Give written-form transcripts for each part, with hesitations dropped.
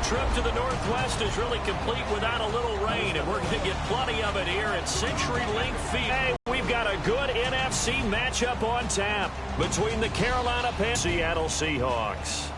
trip to the Northwest is really complete without a little rain, and we're going to get plenty of it here at CenturyLink Field. Hey, we've got a good NFC matchup on tap between the Carolina Panthers and Seattle Seahawks.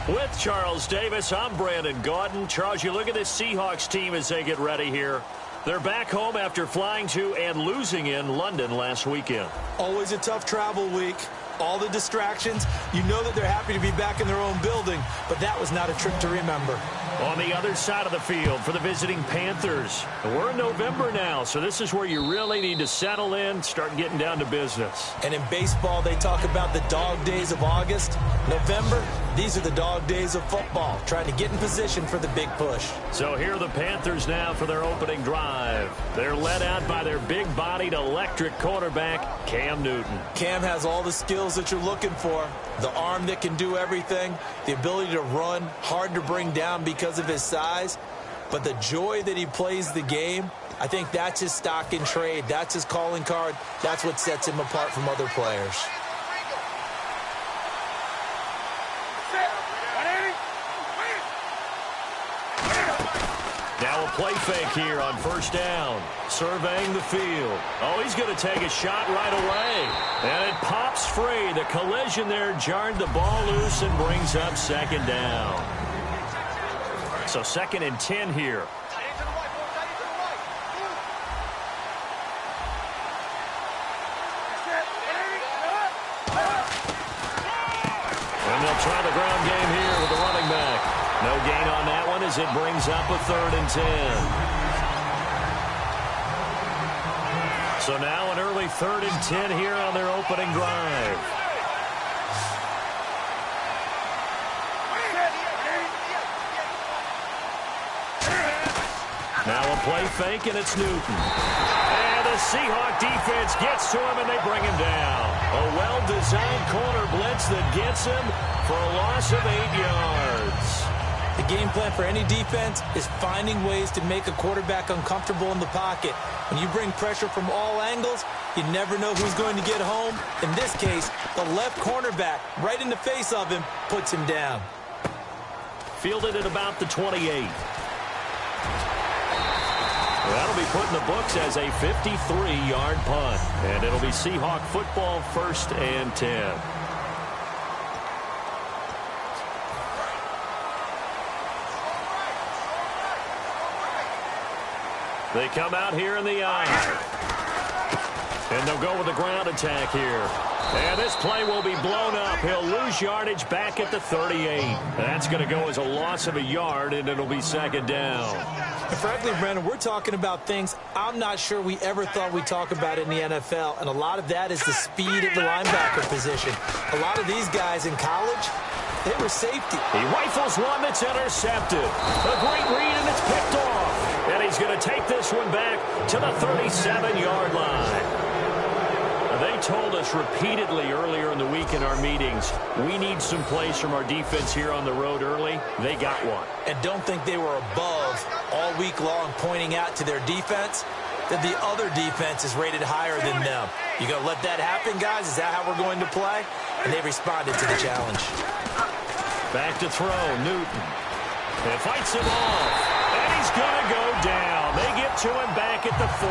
With Charles Davis, I'm Brandon Gaudin. Charles, you look at this Seahawks team as they get ready here. They're back home after flying to and losing in London last weekend. Always a tough travel week. All the distractions. You know that they're happy to be back in their own building, but that was not a trip to remember. On the other side of the field for the visiting Panthers. We're in November now, so this is where you really need to settle in, start getting down to business. And in baseball, they talk about the dog days of August. November, these are the dog days of football, trying to get in position for the big push. So here are the Panthers now for their opening drive. They're led out by their big-bodied electric quarterback, Cam Newton. Cam has all the skills that you're looking for. The arm that can do everything, the ability to run, hard to bring down because of his size, but the joy that he plays the game, I think that's his stock in trade. That's his calling card. That's what sets him apart from other players. Now a play fake here on first down. Surveying the field. Oh, he's going to take a shot right away. And it pops free. The collision there jarred the ball loose and brings up second down. So 2nd and 10 here. And they'll try the ground game here with the running back. No gain on that one as it brings up a 3rd and 10. So now an early 3rd and 10 here on their opening drive. Now a play fake, and it's Newton. And the Seahawk defense gets to him, and they bring him down. A well-designed corner blitz that gets him for a loss of 8 yards. The game plan for any defense is finding ways to make a quarterback uncomfortable in the pocket. When you bring pressure from all angles, you never know who's going to get home. In this case, the left cornerback, right in the face of him, puts him down. Fielded at about the 28. That'll be put in the books as a 53-yard punt. And it'll be Seahawk football, 1st and 10. They come out here in the eye. And they'll go with the ground attack here. And this play will be blown up. He'll lose yardage back at the 38. That's going to go as a loss of a yard, and it'll be 2nd down. And frankly, Brandon, we're talking about things I'm not sure we ever thought we'd talk about in the NFL, and a lot of that is the speed at the linebacker position. A lot of these guys in college, they were safety. He rifles one that's intercepted. A great read, and it's picked off. And he's going to take this one back to the 37-yard line. They told us repeatedly earlier in the week in our meetings, we need some plays from our defense here on the road early. They got one. And don't think they were above all week long pointing out to their defense that the other defense is rated higher than them. You going to let that happen, guys? Is that how we're going to play? And they responded to the challenge. Back to throw, Newton. And fights him off. And he's going to go down. They get to him back at the 40.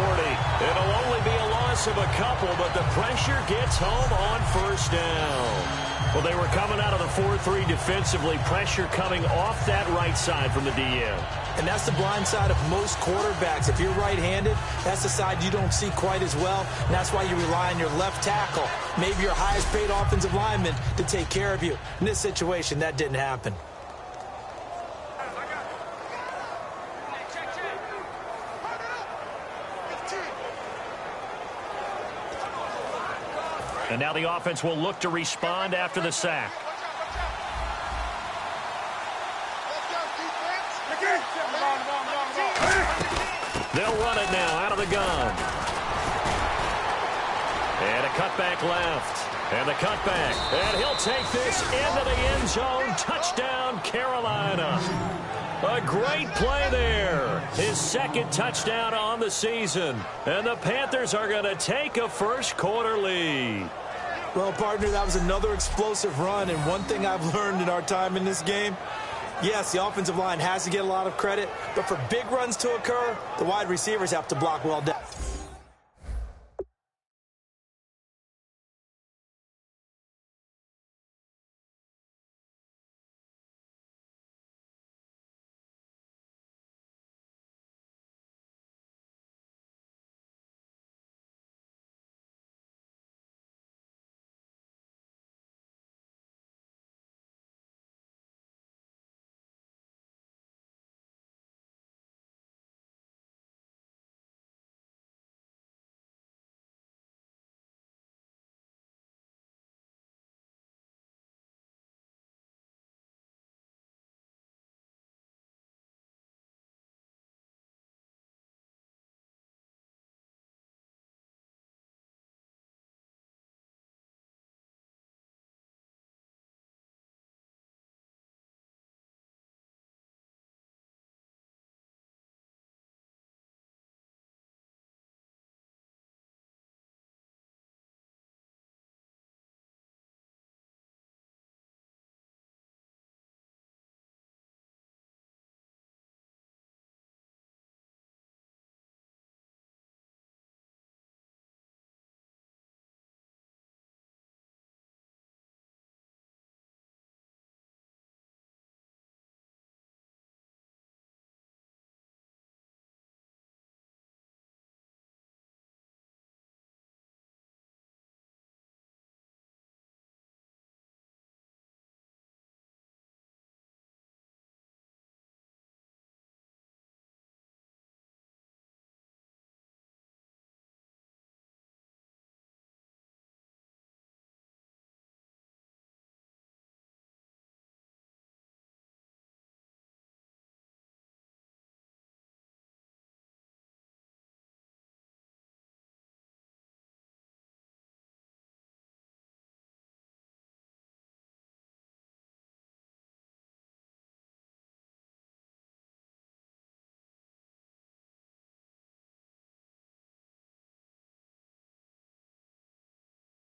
It'll only be a loss of a couple, but the pressure gets home on first down. Well, they were coming out of the 4-3 defensively. Pressure coming off that right side from the DN. And that's the blind side of most quarterbacks. If you're right-handed, that's the side you don't see quite as well. And that's why you rely on your left tackle, maybe your highest-paid offensive lineman, to take care of you. In this situation, that didn't happen. And now the offense will look to respond after the sack. They'll run it now out of the gun. And a cutback left. And the cutback. And he'll take this into the end zone. Touchdown, Carolina. A great play there. His 2nd touchdown on the season. And the Panthers are going to take a first-quarter lead. Well, partner, that was another explosive run. And one thing I've learned in our time in this game, Yes, the offensive line has to get a lot of credit, but for big runs to occur, the wide receivers have to block well down.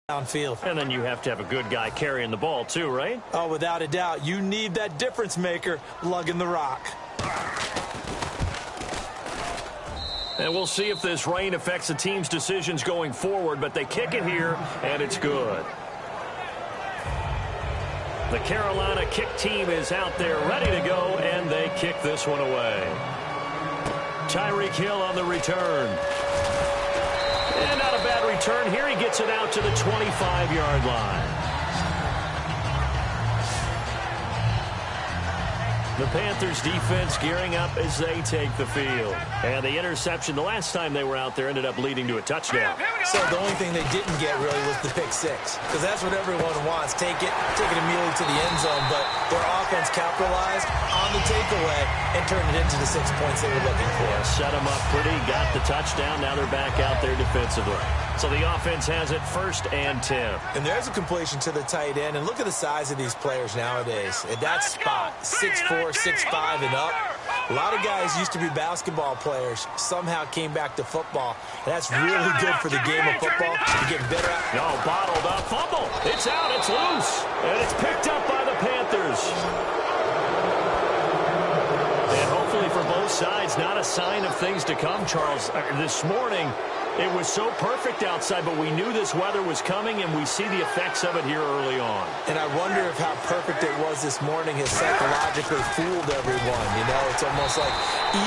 Downfield. And then you have to have a good guy carrying the ball too, right? Oh, without a doubt. You need that difference maker lugging the rock. And we'll see if this rain affects the team's decisions going forward, but they kick it here, and it's good. The Carolina kick team is out there ready to go, and they kick this one away. Tyreek Hill on the return. And not a bad return here. He gets it out to the 25-yard line. The Panthers defense gearing up as they take the field. And the interception the last time they were out there ended up leading to a touchdown. So the only thing they didn't get really was the pick six, because that's what everyone wants. Take it immediately to the end zone, but their offense capitalized on the takeaway and turned it into the 6 points they were looking for. Yeah, set them up pretty, got the touchdown. Now they're back out there defensively. So the offense has it 1st and 10. And there's a completion to the tight end. And look at the size of these players nowadays. At that spot, 6'4", 6'5", and up. A lot of guys used to be basketball players, somehow came back to football. And that's really good for the game of football. You get better at. No, bottled up, fumble. It's out, it's loose. And it's picked up by the Panthers. And hopefully for both sides, not a sign of things to come, Charles. This morning, it was so perfect outside, but we knew this weather was coming, and we see the effects of it here early on. And I wonder if how perfect it was this morning has psychologically fooled everyone. You know, it's almost like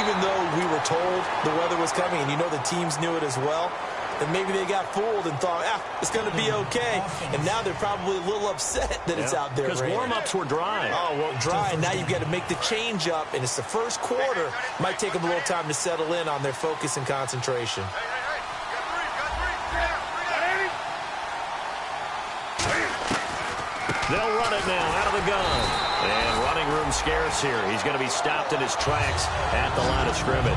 even though we were told the weather was coming, and you know the teams knew it as well, and maybe they got fooled and thought, it's going to be okay. And now they're probably a little upset that it's out there because raining. Warm-ups were dry. Oh, well, dry, and now you've got to make the change up, and it's the first quarter. Might take them a little time to settle in on their focus and concentration. They'll run it now out of the gun. And running room scarce here. He's going to be stopped in his tracks at the line of scrimmage.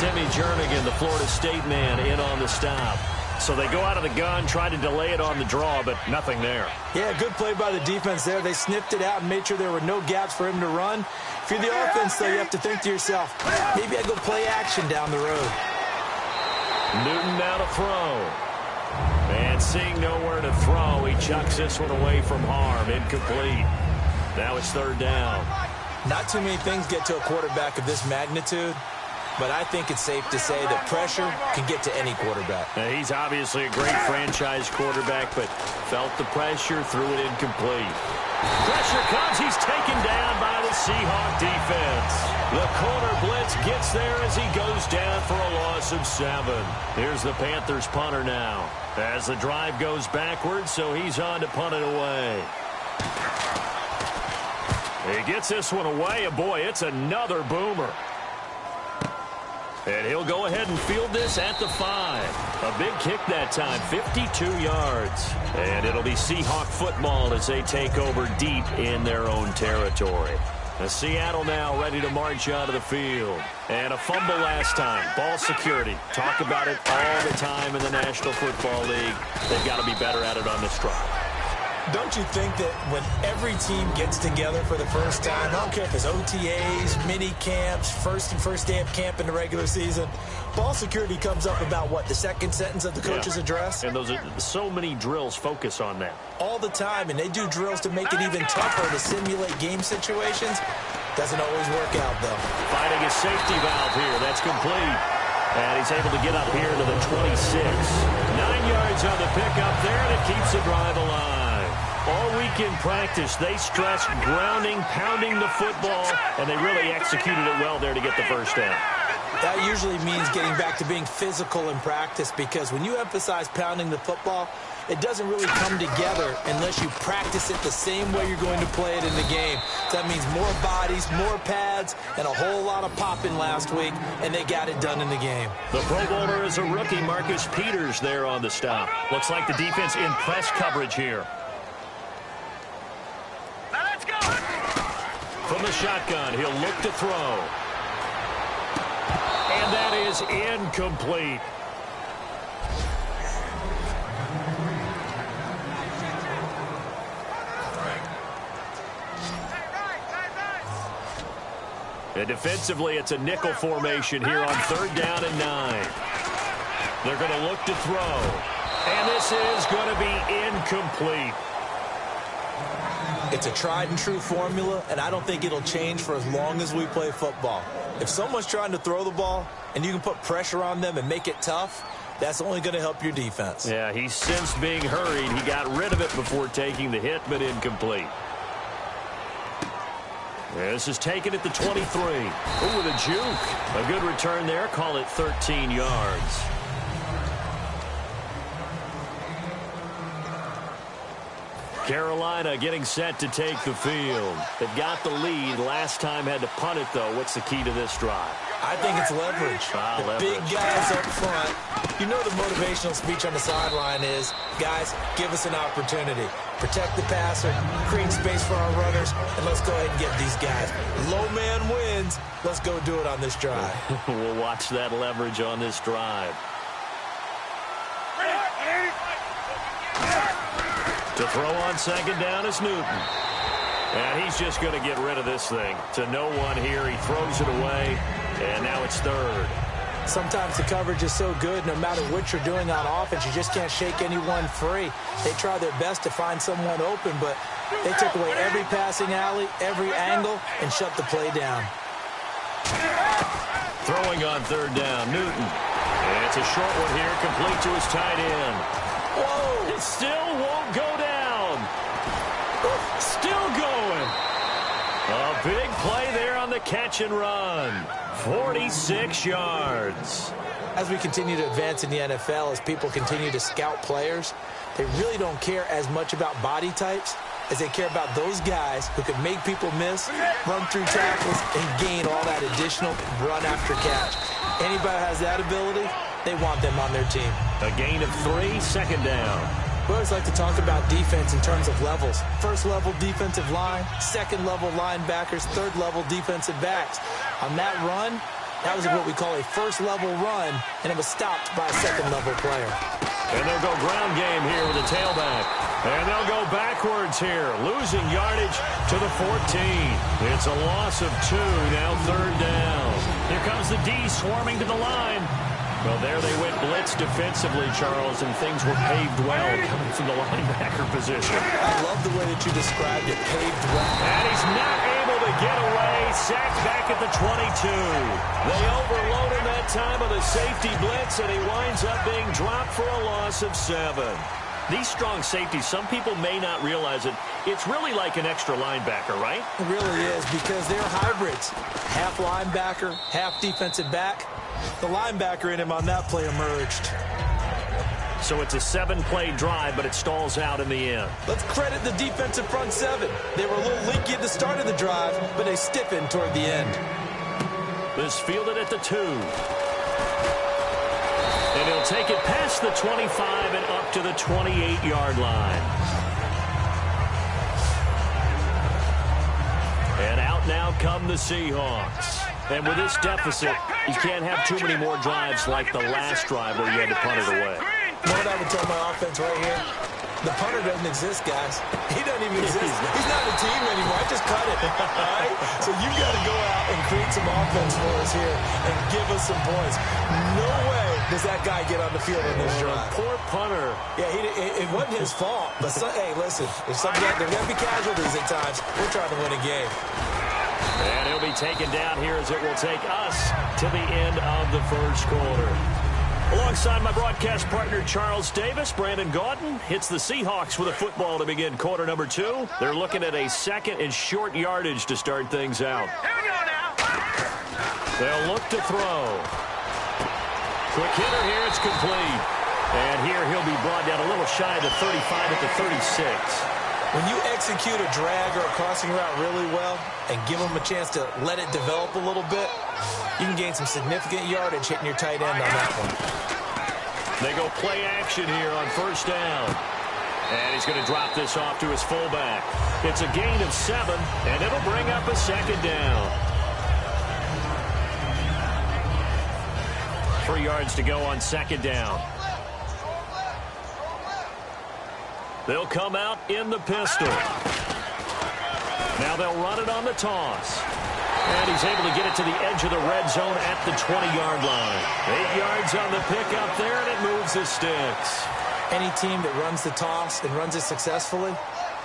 Timmy Jernigan, the Florida State man, in on the stop. So they go out of the gun, try to delay it on the draw, but nothing there. Yeah, good play by the defense there. They sniffed it out and made sure there were no gaps for him to run. If you're the offense, though, you have to think to yourself, maybe I go play action down the road. Newton now to throw. And seeing nowhere to throw, he chucks this one away from harm. Incomplete. Now it's 3rd down. Not too many things get to a quarterback of this magnitude, but I think it's safe to say that pressure can get to any quarterback. He's obviously a great franchise quarterback, but felt the pressure, threw it incomplete. Pressure comes. He's taken down by the Seahawk defense. The corner blitz gets there as he goes down for a loss of 7. Here's the Panthers punter now. As the drive goes backwards, so he's on to punt it away. He gets this one away, and boy, it's another boomer. And he'll go ahead and field this at the 5. A big kick that time, 52 yards. And it'll be Seahawk football as they take over deep in their own territory. Seattle now ready to march out of the field. And a fumble last time. Ball security. Talk about it all the time in the National Football League. They've got to be better at it on this drive. Don't you think that when every team gets together for the first time, I don't care if it's OTAs, mini camps, first day of camp in the regular season, ball security comes up about, what, the second sentence of the coach's address? And those are so many drills focus on that. All the time, and they do drills to make it even tougher to simulate game situations. Doesn't always work out, though. Finding a safety valve here. That's complete. And he's able to get up here to the 26. 9 yards on the pickup there, and it keeps the drive alive. All week in practice, they stressed grounding, pounding the football, and they really executed it well there to get the first down. That usually means getting back to being physical in practice, because when you emphasize pounding the football, it doesn't really come together unless you practice it the same way you're going to play it in the game. So that means more bodies, more pads, and a whole lot of popping last week, and they got it done in the game. The Pro Bowler is a rookie, Marcus Peters, there on the stop. Looks like the defense in press coverage here. From the shotgun, he'll look to throw. And that is incomplete. And defensively, it's a nickel formation here on 3rd down and 9. They're going to look to throw. And this is going to be incomplete. It's a tried-and-true formula, and I don't think it'll change for as long as we play football. If someone's trying to throw the ball and you can put pressure on them and make it tough, that's only going to help your defense. Yeah, he's since being hurried. He got rid of it before taking the hit, but incomplete. This is taken at the 23. Oh, with a juke. A good return there. Call it 13 yards. Carolina getting set to take the field. They've got the lead. Last time had to punt it, though. What's the key to this drive? I think it's leverage. The big guys up front. You know the motivational speech on the sideline is, guys, give us an opportunity. Protect the passer, create space for our runners, and let's go ahead and get these guys. Low man wins. Let's go do it on this drive. We'll watch that leverage on this drive. To throw on 2nd down is Newton. And he's just going to get rid of this thing. To no one here. He throws it away. And now it's 3rd. Sometimes the coverage is so good, no matter what you're doing on offense, you just can't shake anyone free. They try their best to find someone open, but they took away every passing alley, every angle, and shut the play down. Throwing on 3rd down, Newton. And it's a short one here, complete to his tight end. Whoa! It still won't go down. Still going. A big play there on the catch and run. 46 yards. As we continue to advance in the NFL, as people continue to scout players, they really don't care as much about body types as they care about those guys who can make people miss, run through tackles, and gain all that additional run after catch. Anybody who has that ability, they want them on their team. A gain of 3, 2nd down. We always like to talk about defense in terms of levels. 1st level defensive line, 2nd level linebackers, 3rd level defensive backs. On that run, that was what we call a 1st level run, and it was stopped by a 2nd level player. And they'll go ground game here with a tailback. And they'll go backwards here, losing yardage to the 14. It's a loss of 2, now 3rd down. Here comes the D swarming to the line. Well, there they went blitz defensively, Charles, and things were paved well coming from the linebacker position. I love the way that you described it, paved well. And he's not able to get away sacked back at the 22. They overload him that time with a safety blitz, and he winds up being dropped for a loss of 7. These strong safeties, some people may not realize it. It's really like an extra linebacker, right? It really is, because they're hybrids. Half linebacker, half defensive back. The linebacker in him on that play emerged. So it's a 7-play drive, but it stalls out in the end. Let's credit the defensive front 7. They were a little leaky at the start of the drive, but they stiffened toward the end. This fielded at the 2. And he'll take it past the 25 and up to the 28-yard line. And out now come the Seahawks. And with this deficit, you can't have too many more drives like the last drive where you had to punt it away. You know what I would tell my offense right here? The punter doesn't exist, guys. He doesn't even exist. He's not a team anymore. I just cut it. All right? So you've got to go out and create some offense for us here and give us some points. No way does that guy get on the field in this drive. Poor punter. Yeah, it wasn't his fault. But, hey, listen, there's going to be casualties at times. We're trying to win a game. And he'll be taken down here as it will take us to the end of the first quarter. Alongside my broadcast partner, Charles Davis, Brandon Gaudin hits the Seahawks with a football to begin quarter number 2. They're looking at a second and short yardage to start things out. Here we go now. They'll look to throw. Quick hitter here, it's complete. And here he'll be brought down a little shy of the 35 at the 36. When you execute a drag or a crossing route really well and give them a chance to let it develop a little bit, you can gain some significant yardage hitting your tight end on that one. They go play action here on first down. And he's going to drop this off to his fullback. It's a gain of 7, and it'll bring up a second down. 3 yards to go on second down. They'll come out in the pistol. Now they'll run it on the toss. And he's able to get it to the edge of the red zone at the 20-yard line. 8 yards on the pickup there, and it moves the sticks. Any team that runs the toss and runs it successfully,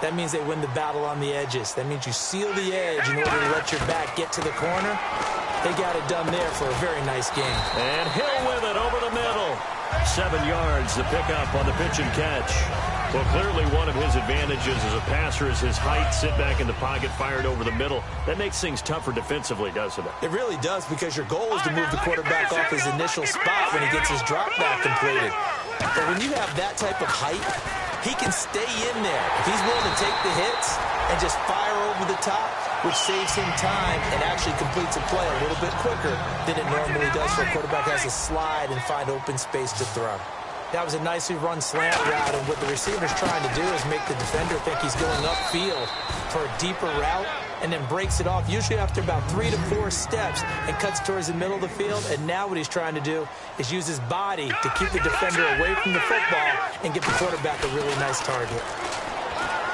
that means they win the battle on the edges. That means you seal the edge in order to let your back get to the corner. They got it done there for a very nice game. And Hill with it over the middle. 7 yards, the pickup on the pitch and catch. Well, clearly one of his advantages as a passer is his height. Sit back in the pocket, fired over the middle. That makes things tougher defensively, doesn't it? It really does, because your goal is to move the quarterback off his initial spot when he gets his drop back completed. But when you have that type of height, he can stay in there. If he's willing to take the hits and just fire over the top, which saves him time and actually completes a play a little bit quicker than it normally does for a quarterback has to slide and find open space to throw. That was a nicely run slant route, and what the receiver's trying to do is make the defender think he's going upfield for a deeper route and then breaks it off, usually after about 3 to 4 steps, and cuts towards the middle of the field. And now what he's trying to do is use his body to keep the defender away from the football and get the quarterback a really nice target.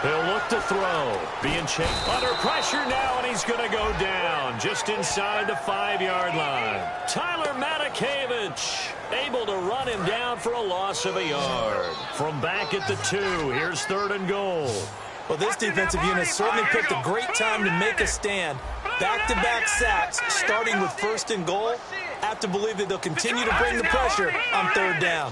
They'll look to throw. Being chased under pressure now, and he's going to go down just inside the 5-yard line. Tyler Matakevich able to run him down for a loss of a yard. From back at the 2, here's 3rd and goal. Well, this defensive unit certainly picked a great time to make a stand. Back-to-back sacks, starting with 1st and goal. I have to believe that they'll continue to bring the pressure on 3rd down.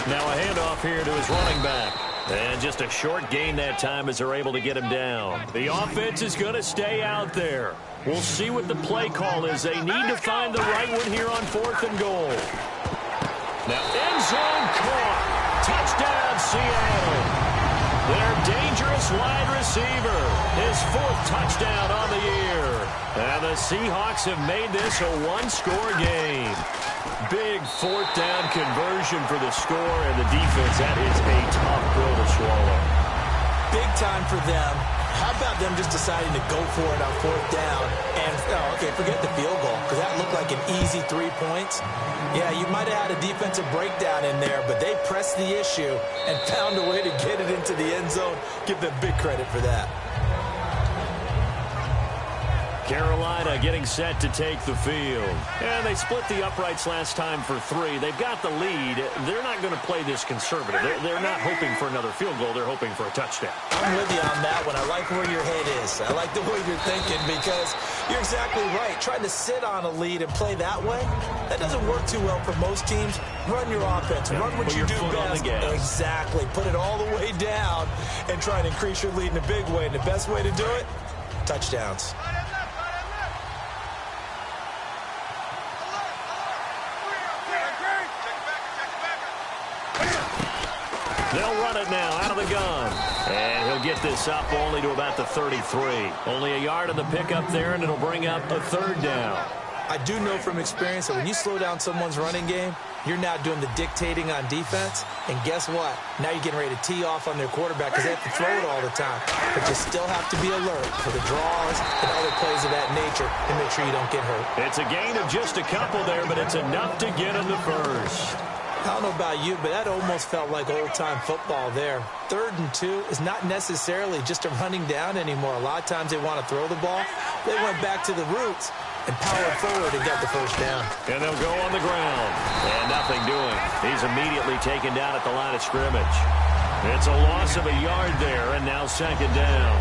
Now a handoff here to his running back. And just a short gain that time as they're able to get him down. The offense is going to stay out there. We'll see what the play call is. They need to find the right one here on 4th and goal. Now end zone caught. Touchdown, Seattle. Their dangerous wide receiver. His 4th touchdown on the year. And the Seahawks have made this a 1-score game. Big 4th down conversion for the score, and the defense, that is a tough pill to swallow. Big time for them. How about them just deciding to go for it on 4th down? And, forget the field goal, because that looked like an easy 3 points. Yeah, you might have had a defensive breakdown in there, but they pressed the issue and found a way to get it into the end zone. Give them big credit for that. Carolina getting set to take the field. And they split the uprights last time for 3. They've got the lead. They're not going to play this conservative. They're not hoping for another field goal. They're hoping for a touchdown. I'm with you on that one. I like where your head is. I like the way you're thinking because you're exactly right. Trying to sit on a lead and play that way, that doesn't work too well for most teams. Run your offense. Run what you do best. Exactly. Put it all the way down and try and increase your lead in a big way. And the best way to do it, touchdowns. They'll run it now out of the gun. And he'll get this up only to about the 33. Only a yard on the pickup there, and it'll bring up a 3rd down. I do know from experience that when you slow down someone's running game, you're now doing the dictating on defense. And guess what? Now you're getting ready to tee off on their quarterback because they have to throw it all the time. But you still have to be alert for the draws and other plays of that nature and make sure you don't get hurt. It's a gain of just a couple there, but it's enough to get him the first. I don't know about you, but that almost felt like old-time football there. 3rd and 2 is not necessarily just a running down anymore. A lot of times they want to throw the ball. They went back to the roots and powered forward and got the first down. And they'll go on the ground. And nothing doing. He's immediately taken down at the line of scrimmage. It's a loss of a yard there, and now 2nd down.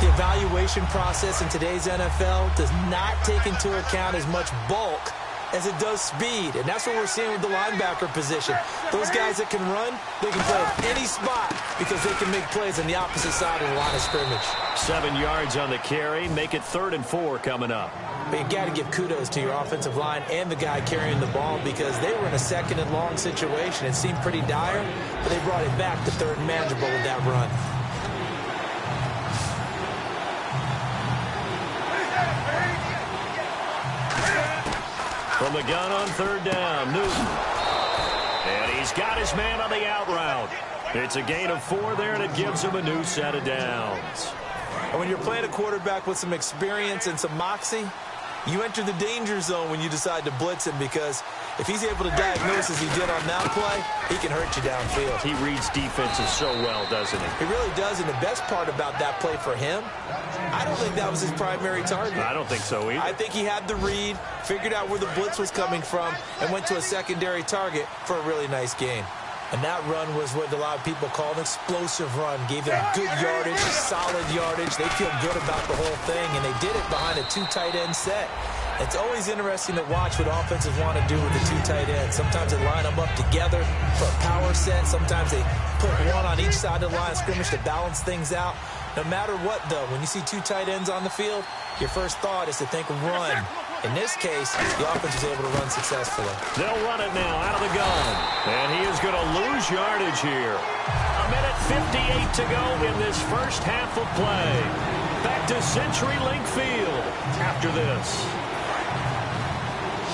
The evaluation process in today's NFL does not take into account as much bulk as it does speed, and that's what we're seeing with the linebacker position. Those guys that can run, they can play at any spot because they can make plays on the opposite side of the line of scrimmage. 7 yards on the carry, make it 3rd and 4 coming up. But you got to give kudos to your offensive line and the guy carrying the ball because they were in a 2nd and long situation. It seemed pretty dire, but they brought it back to 3rd and manageable with that run. From the gun on 3rd down, Newton. And he's got his man on the out route. It's a gain of 4 there, and it gives him a new set of downs. And when you're playing a quarterback with some experience and some moxie, you enter the danger zone when you decide to blitz him because if he's able to diagnose as he did on that play, he can hurt you downfield. He reads defenses so well, doesn't he? He really does, and the best part about that play for him, I don't think that was his primary target. I don't think so either. I think he had the read, figured out where the blitz was coming from, and went to a secondary target for a really nice game. And that run was what a lot of people call an explosive run. Gave them good yardage, solid yardage. They feel good about the whole thing, and they did it behind a 2 tight end set. It's always interesting to watch what offenses want to do with the 2 tight ends. Sometimes they line them up together for a power set. Sometimes they put one on each side of the line of scrimmage to balance things out. No matter what, though, when you see 2 tight ends on the field, your first thought is to think run. In this case, the offense was able to run successfully. They'll run it now out of the gun. And he is going to lose yardage here. 1:58 to go in this first half of play. Back to CenturyLink Field after this.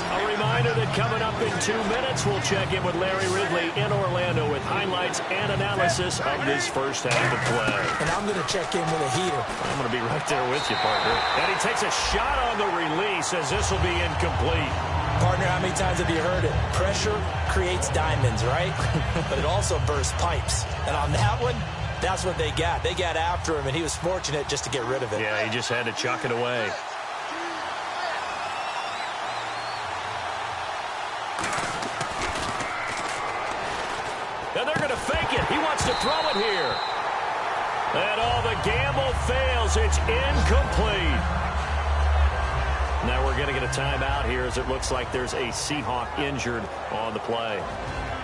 A reminder that coming up in 2 minutes, we'll check in with Larry Ridley in Orlando with highlights and analysis of this first half of play. And I'm going to check in with a heater. I'm going to be right there with you, partner. And he takes a shot on the release as this will be incomplete. Partner, how many times have you heard it? Pressure creates diamonds, right? But it also bursts pipes. And on that one, that's what they got. They got after him, and he was fortunate just to get rid of it. Yeah, he just had to chuck it away. And they're going to fake it. He wants to throw it here. And all the gamble fails. It's incomplete. Now we're going to get a timeout here as it looks like there's a Seahawk injured on the play.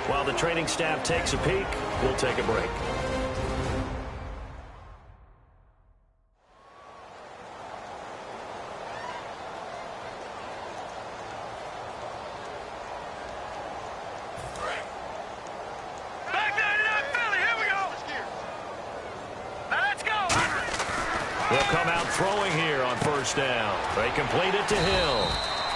While the training staff takes a peek, we'll take a break. They'll come out throwing here on first down. They complete it to Hill.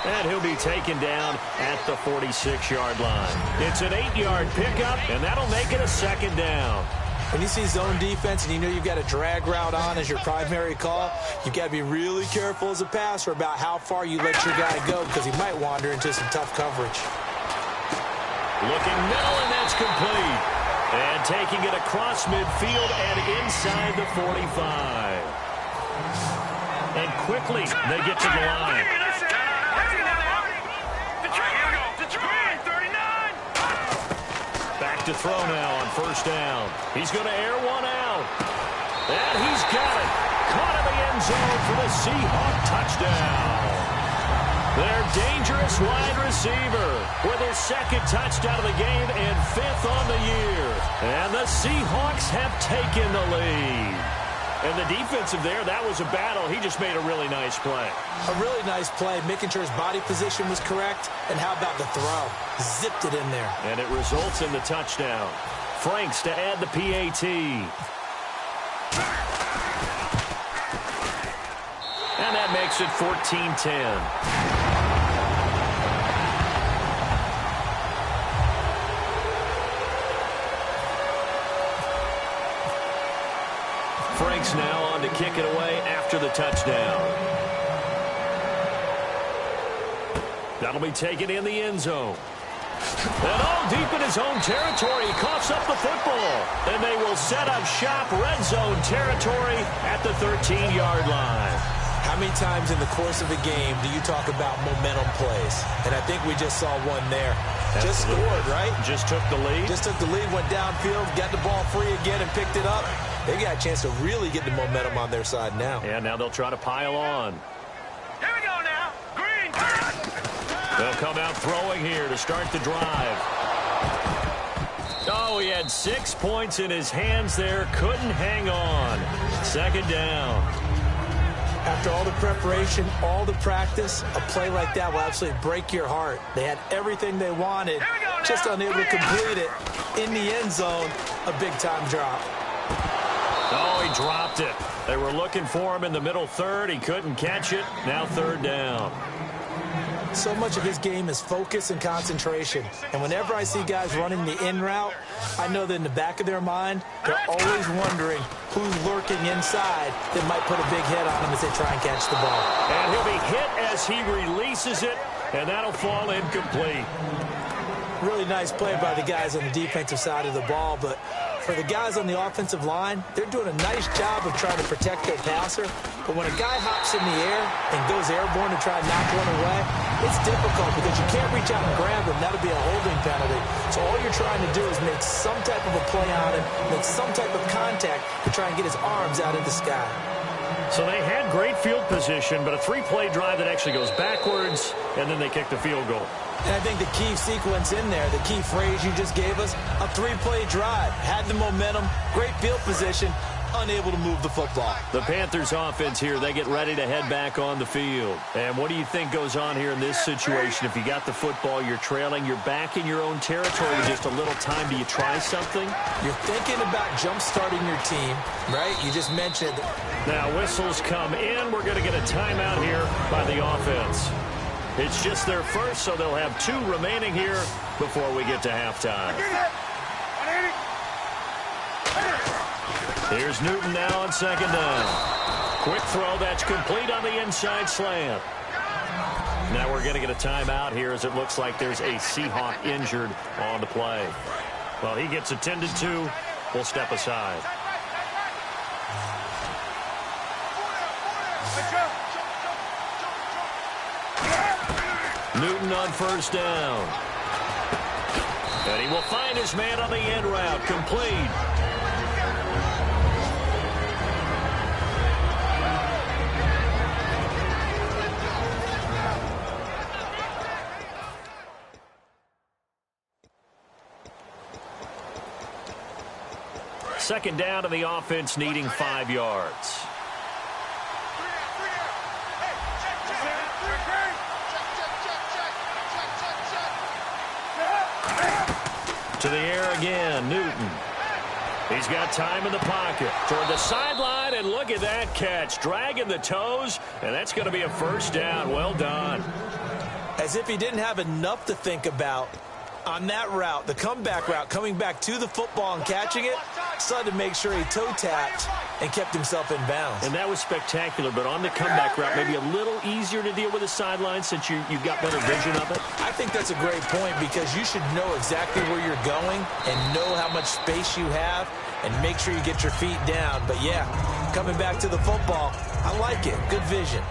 And he'll be taken down at the 46-yard line. It's an 8-yard pickup, and that'll make it a second down. When you see zone defense and you know you've got a drag route on as your primary call, you've got to be really careful as a passer about how far you let your guy go because he might wander into some tough coverage. Looking middle, and that's complete. And taking it across midfield and inside the 45. A And quickly, they get to the line. Back to throw now on first down. He's going to air one out. And he's got it. Caught in the end zone for the Seahawk touchdown. Their dangerous wide receiver with his second touchdown of the game and fifth on the year. And the Seahawks have taken the lead. And the defensive there, that was a battle. He just made a really nice play. A really nice play, making sure his body position was correct. And how about the throw? Zipped it in there. And it results in the touchdown. Franks to add the PAT. And that makes it 14-10. Franks now on to kick it away after the touchdown. That'll be taken in the end zone. And all deep in his own territory, he coughs up the football. And they will set up shop red zone territory at the 13-yard line. How many times in the course of a game do you talk about momentum plays? And I think we just saw one there. Just scored, right? Just took the lead. Just took the lead, went downfield, got the ball free again, and picked it up. They got a chance to really get the momentum on their side now. And now they'll try to pile on. Here we go now. Green. They'll come out throwing here to start the drive. Oh, he had 6 points in his hands there. Couldn't hang on. Second down. After all the preparation, all the practice, a play like that will absolutely break your heart. They had everything they wanted, just unable to complete it. In the end zone, a big-time drop. Oh, he dropped it. They were looking for him in the middle third. He couldn't catch it. Now third down. So much of his game is focus and concentration. And whenever I see guys running the in route, I know that in the back of their mind, they're always wondering who's lurking inside that might put a big hit on him as they try and catch the ball. And he'll be hit as he releases it, and that'll fall incomplete. Really nice play by the guys on the defensive side of the ball, but for the guys on the offensive line, they're doing a nice job of trying to protect their passer. But when a guy hops in the air and goes airborne to try and knock one away, it's difficult because you can't reach out and grab him. That'll be a holding penalty. So all you're trying to do is make some type of a play on him, make some type of contact to try and get his arms out in the sky. So they had great field position, but a three-play drive that actually goes backwards, and then they kick the field goal. And I think the key sequence in there, the key phrase you just gave us, a three-play drive. Had the momentum, great field position, unable to move the football. The Panthers offense here, they get ready to head back on the field. And what do you think goes on here in this situation? If you got the football, you're trailing, you're back in your own territory with just a little time. Do you try something? You're thinking about jump-starting your team, right? You just mentioned. Now whistles come in. We're going to get a timeout here by the offense. It's just their first, so they'll have 2 remaining here before we get to halftime. Here's Newton now on second down. Quick throw, that's complete on the inside slant. Now we're going to get a timeout here as it looks like there's a Seahawk injured on the play. Well, he gets attended to. We'll step aside. Newton on first down. And he will find his man on the end route. Complete. Second down to the offense, needing 5 yards. To the air again, Newton. He's got time in the pocket. Toward the sideline, and look at that catch. Dragging the toes, and that's going to be a first down. Well done. As if he didn't have enough to think about on that route, the comeback route, coming back to the football and catching it, decided to make sure he toe-tapped and kept himself in bounds. And that was spectacular, but on the comeback route, maybe a little easier to deal with the sideline since you've got better vision of it? I think that's a great point because you should know exactly where you're going and know how much space you have and make sure you get your feet down. But, yeah, coming back to the football. I like it. Good vision.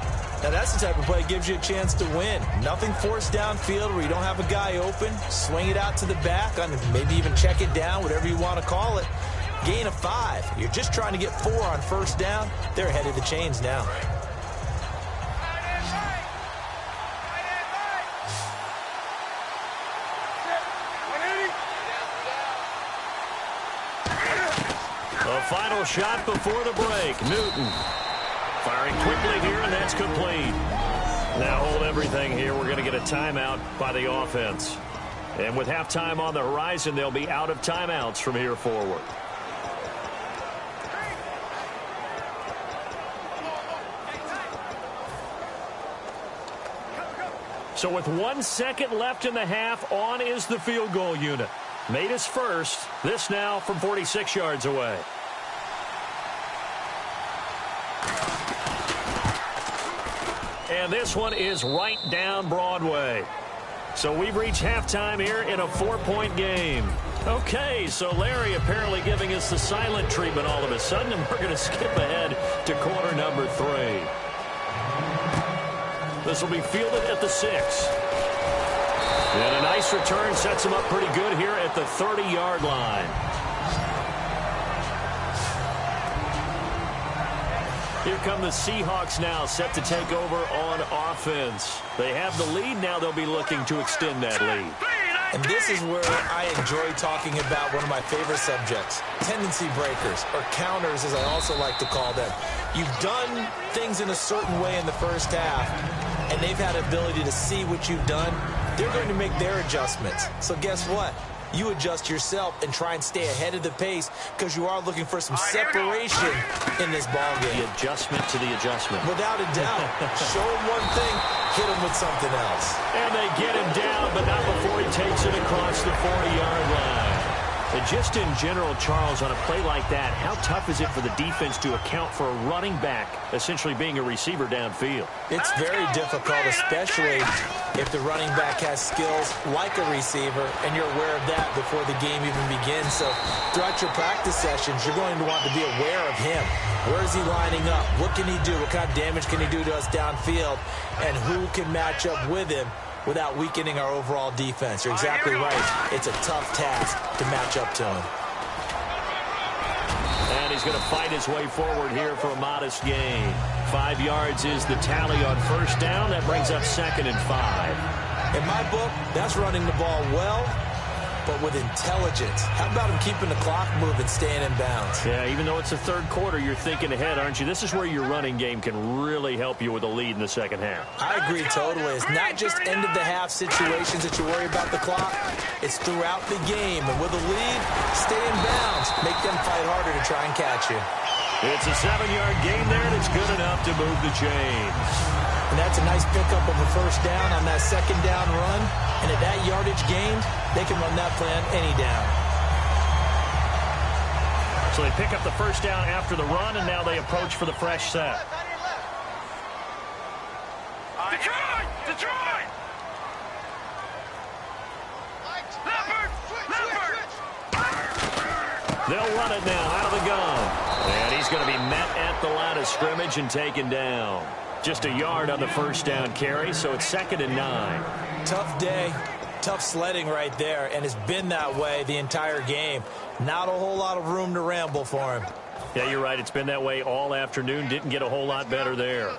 Now, that's the type of play that gives you a chance to win. Nothing forced downfield where you don't have a guy open. Swing it out to the back, maybe even check it down, whatever you want to call it. Gain of 5. You're just trying to get 4 on first down. They're ahead of the chains now. The final shot before the break. Newton firing quickly here, and that's complete. Now hold everything here. We're going to get a timeout by the offense. And with halftime on the horizon, they'll be out of timeouts from here forward. So with 1 second left in the half, on is the field goal unit. Made his first. This now from 46 yards away. And this one is right down Broadway. So we've reached halftime here in a 4-point game. Okay, so Larry apparently giving us the silent treatment all of a sudden, and we're going to skip ahead to quarter number 3. This will be fielded at the 6. And a nice return sets him up pretty good here at the 30-yard line. Here come the Seahawks now, set to take over on offense. They have the lead. Now they'll be looking to extend that lead. And this is where I enjoy talking about one of my favorite subjects, tendency breakers, or counters as I also like to call them. You've done things in a certain way in the first half, and they've had ability to see what you've done. They're going to make their adjustments. So guess what? You adjust yourself and try and stay ahead of the pace because you are looking for some separation in this ball game. The adjustment to the adjustment. Without a doubt. Show him one thing, hit him with something else. And they get him down, but not before he takes it across the 40-yard line. And just in general, Charles, on a play like that, how tough is it for the defense to account for a running back essentially being a receiver downfield? It's very difficult, especially if the running back has skills like a receiver, and you're aware of that before the game even begins. So throughout your practice sessions, you're going to want to be aware of him. Where is he lining up? What can he do? What kind of damage can he do to us downfield? And who can match up with him without weakening our overall defense? You're exactly right. It's a tough task to match up to him. And he's going to fight his way forward here for a modest gain. 5 yards is the tally on first down. That brings up 2nd and 5. In my book, that's running the ball well, but with intelligence. How about him keeping the clock moving, staying in bounds? Yeah, even though it's the third quarter, you're thinking ahead, aren't you? This is where your running game can really help you with a lead in the second half. I agree totally. It's not just end-of-the-half situations that you worry about the clock. It's throughout the game. And with a lead, stay in bounds. Make them fight harder to try and catch you. It's a 7-yard gain there, and it's good enough to move the chains. And that's a nice pickup of a first down on that second down run. And at that yardage gained, they can run that plan any down. So they pick up the first down after the run, and now they approach for the fresh set. Detroit! Detroit! They'll run it now out of the gun. And he's going to be met at the line of scrimmage and taken down. Just a yard on the first down carry, so it's 2nd and 9. Tough day, tough sledding right there, and it's been that way the entire game. Not a whole lot of room to ramble for him. Yeah, you're right. It's been that way all afternoon. Didn't get a whole lot better there.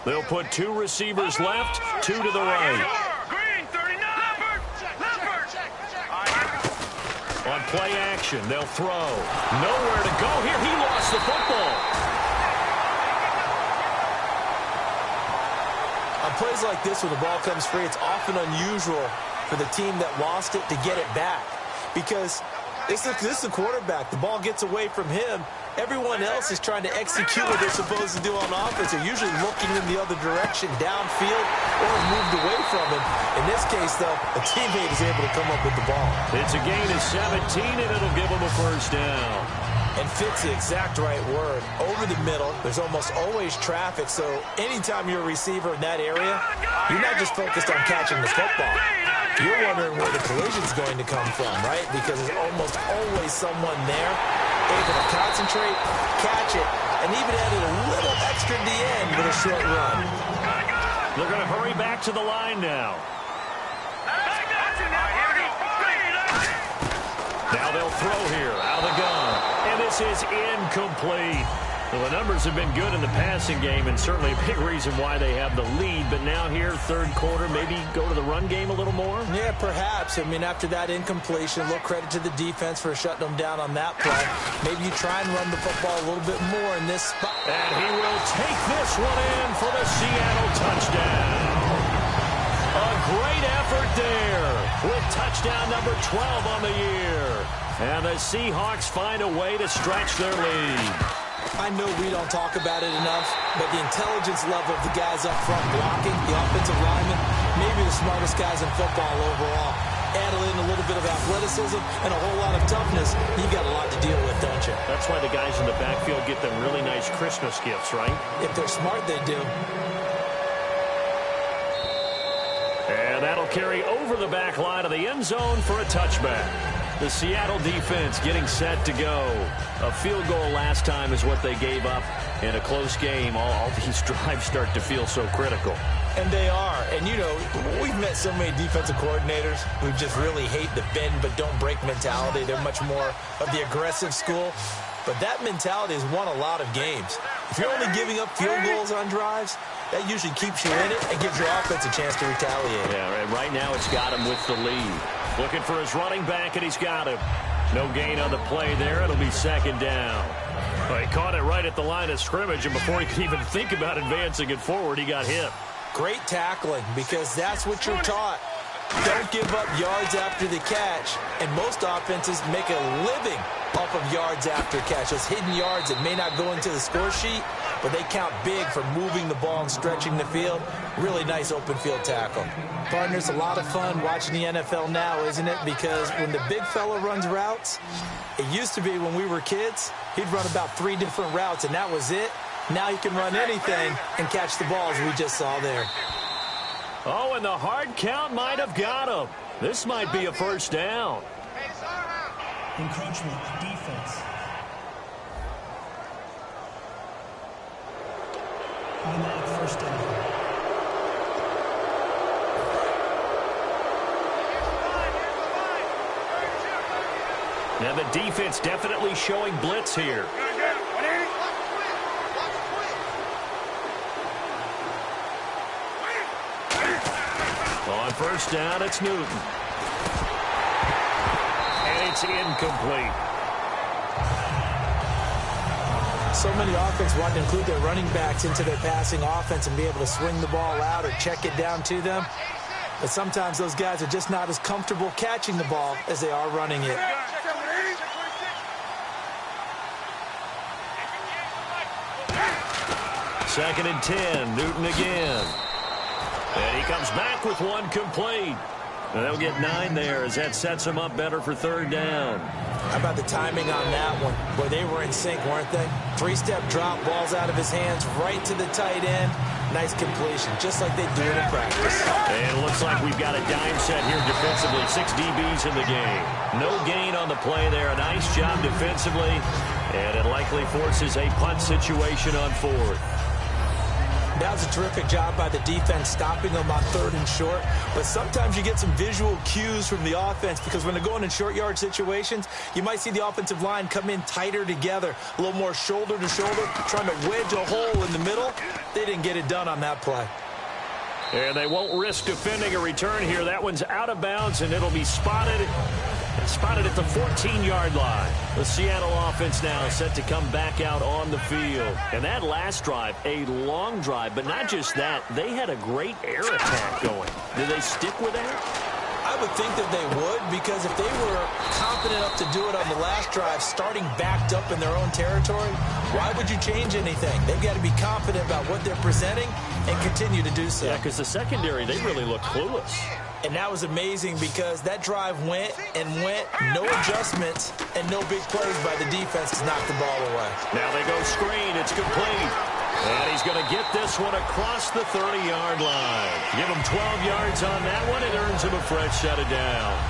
They'll put 2 receivers left, 2 to the right. Green, 39. On play action, they'll throw. Nowhere to go here. He lost the football. On plays like this where the ball comes free, it's often unusual for the team that lost it to get it back. Because this is the quarterback. The ball gets away from him. Everyone else is trying to execute what they're supposed to do on offense. They're usually looking in the other direction, downfield, or moved away from him. In this case, though, a teammate is able to come up with the ball. It's a gain of 17, and it'll give them a first down. And fit's the exact right word. Over the middle, there's almost always traffic, so anytime you're a receiver in that area, you're not just focused on catching the football. You're wondering where the collision's going to come from, right? Because there's almost always someone there able to concentrate, catch it, and even added a little extra at the end with a short run. They're going to hurry back to the line now. Now they'll throw here out of the gun. And this is incomplete. Well, the numbers have been good in the passing game, and certainly a big reason why they have the lead. But now here, third quarter, maybe go to the run game a little more? Yeah, perhaps. I mean, after that incompletion, a little credit to the defense for shutting them down on that play. Maybe you try and run the football a little bit more in this spot. And he will take this one in for the Seattle touchdown. A great effort there with touchdown number 12 on the year. And the Seahawks find a way to stretch their lead. I know we don't talk about it enough, but the intelligence level of the guys up front blocking, the offensive linemen, maybe the smartest guys in football overall. Add in a little bit of athleticism and a whole lot of toughness, you got a lot to deal with, don't you? That's why the guys in the backfield get them really nice Christmas gifts, right? If they're smart, they do. And that'll carry over the back line of the end zone for a touchback. The Seattle defense getting set to go. A field goal last time is what they gave up in a close game. All these drives start to feel so critical. And they are. And, you know, we've met so many defensive coordinators who just really hate the bend but don't break mentality. They're much more of the aggressive school. But that mentality has won a lot of games. If you're only giving up field goals on drives, that usually keeps you in it and gives your offense a chance to retaliate. Yeah, and right now it's got him with the lead. Looking for his running back, and he's got him. No gain on the play there. It'll be second down. Well, he caught it right at the line of scrimmage, and before he could even think about advancing it forward, he got hit. Great tackling, because that's what you're taught. Don't give up yards after the catch, and most offenses make a living off of yards after catch. Those hidden yards that may not go into the score sheet, but they count big for moving the ball and stretching the field. Really nice open field tackle. Partners, a lot of fun watching the NFL now, isn't it? Because when the big fella runs routes, it used to be when we were kids, he'd run about 3 different routes, and that was it. Now he can run anything and catch the ball, as we just saw there. Oh, and the hard count might have got him. This might be a first down. Encroachment, defense. Automatic first down. Now the defense definitely showing blitz here. On first down, it's Newton. And it's incomplete. So many offenses want to include their running backs into their passing offense and be able to swing the ball out or check it down to them. But sometimes those guys are just not as comfortable catching the ball as they are running it. Second and 10, Newton again. And he comes back with one complete. And they'll get 9 there as that sets him up better for third down. How about the timing on that one, where they were in sync, weren't they? 3-step drop, balls out of his hands, right to the tight end. Nice completion, just like they do it in practice. And it looks like we've got a dime set here defensively. 6 DBs in the game. No gain on the play there. A nice job defensively. And it likely forces a punt situation on fourth. That was a terrific job by the defense, stopping them on 3rd and short. But sometimes you get some visual cues from the offense, because when they're going in short yard situations, you might see the offensive line come in tighter together, a little more shoulder to shoulder, trying to wedge a hole in the middle. They didn't get it done on that play. And they won't risk defending a return here. That one's out of bounds, and it'll be spotted at the 14-yard line. The Seattle offense now set to come back out on the field. And that last drive, a long drive, but not just that. They had a great air attack going. Did they stick with that? I would think that they would, because if they were confident enough to do it on the last drive, starting backed up in their own territory, why would you change anything? They've got to be confident about what they're presenting and continue to do so. Yeah, because the secondary, they really look clueless. And that was amazing, because that drive went and went, no adjustments and no big plays by the defense to knock the ball away. Now they go screen. It's complete. And he's going to get this one across the 30-yard line. Give him 12 yards on that one. It earns him a fresh set of downs.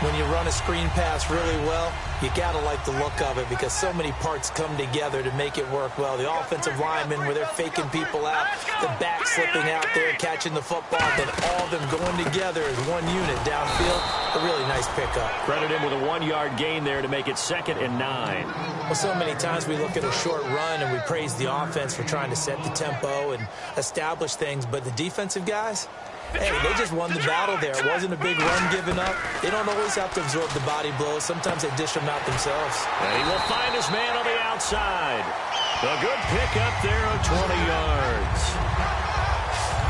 When you run a screen pass really well, you got to like the look of it because so many parts come together to make it work well. The offensive linemen, where they're faking people out, the back slipping out there, catching the football, then all of them going together as one unit downfield. A really nice pickup. Credit him with a 1-yard gain there to make it 2nd and 9. Well, so many times we look at a short run and we praise the offense for trying to set the tempo and establish things, but the defensive guys, hey, they just won the battle there. It wasn't a big run given up. They don't always have to absorb the body blows. Sometimes they dish them out themselves. And he will find his man on the outside. A good pickup there of 20 yards.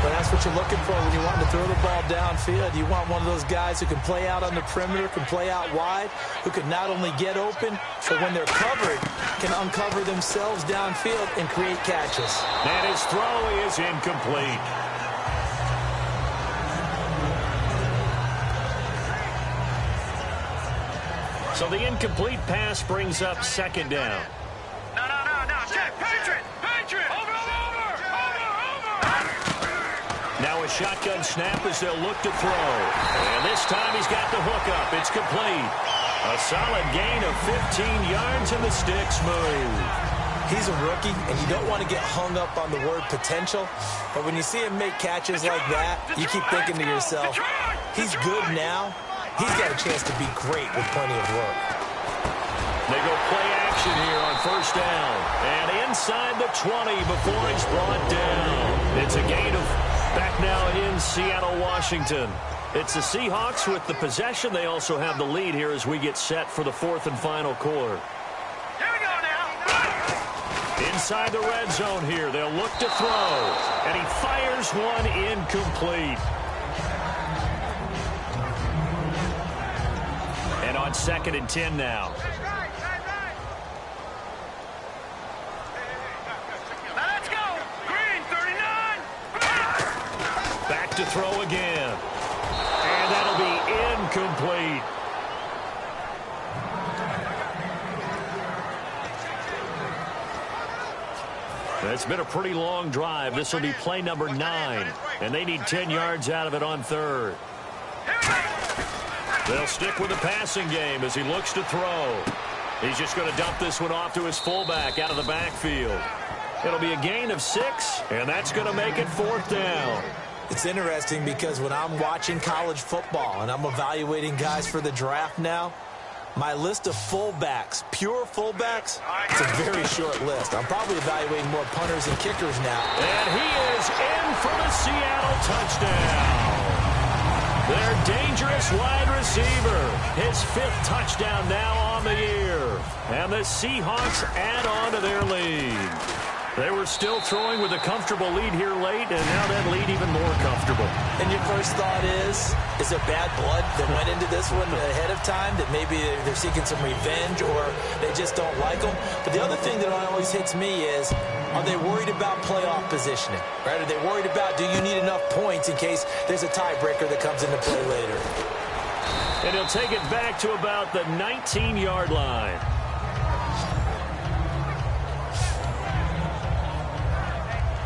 But that's what you're looking for when you want to throw the ball downfield. You want one of those guys who can play out on the perimeter, can play out wide, who can not only get open, but when they're covered, can uncover themselves downfield and create catches. And his throw is incomplete. So the incomplete pass brings up 2nd down. No. Check. Patriot. Over. Now a shotgun snap as they'll look to throw. And this time he's got the hook up. It's complete. A solid gain of 15 yards and the sticks move. He's a rookie, and you don't want to get hung up on the word potential. But when you see him make catches like that, you keep thinking to yourself, he's good now. He's got a chance to be great with plenty of work. They go play action here on 1st down. And inside the 20 before he's brought down. It's a gain of back now in Seattle, Washington. It's the Seahawks with the possession. They also have the lead here as we get set for the 4th and final quarter. Here we go now. Inside the red zone here. They'll look to throw. And he fires one incomplete. And on 2nd and 10 now. Now let's go. Green, 39. Back to throw again. And that'll be incomplete. It's been a pretty long drive. This will be play number 9. And they need 10 yards out of it on 3rd. They'll stick with the passing game as he looks to throw. He's just going to dump this one off to his fullback out of the backfield. It'll be a gain of 6, and that's going to make it 4th down. It's interesting because when I'm watching college football and I'm evaluating guys for the draft now, my list of fullbacks, pure fullbacks, it's a very short list. I'm probably evaluating more punters and kickers now. And he is in for the Seattle touchdown. Their dangerous wide receiver. His 5th touchdown now on the year. And the Seahawks add on to their lead. They were still throwing with a comfortable lead here late, and now that lead even more comfortable. And your first thought is there bad blood that went into this one ahead of time, that maybe they're seeking some revenge or they just don't like them? But the other thing that always hits me is, are they worried about playoff positioning? Right? Are they worried about, do you need enough points in case there's a tiebreaker that comes into play later? And he'll take it back to about the 19-yard line.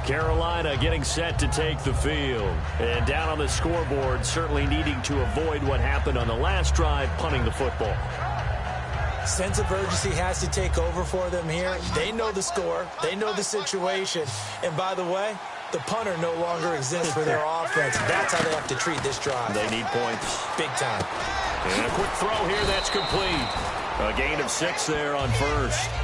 Carolina getting set to take the field. And down on the scoreboard, certainly needing to avoid what happened on the last drive, punting the football. Sense of urgency has to take over for them here. They know the score. They know the situation. And by the way, the punter no longer exists for their offense. That's how they have to treat this drive. They need points. Big time. And a quick throw here, that's complete. A gain of 6 there on 1st.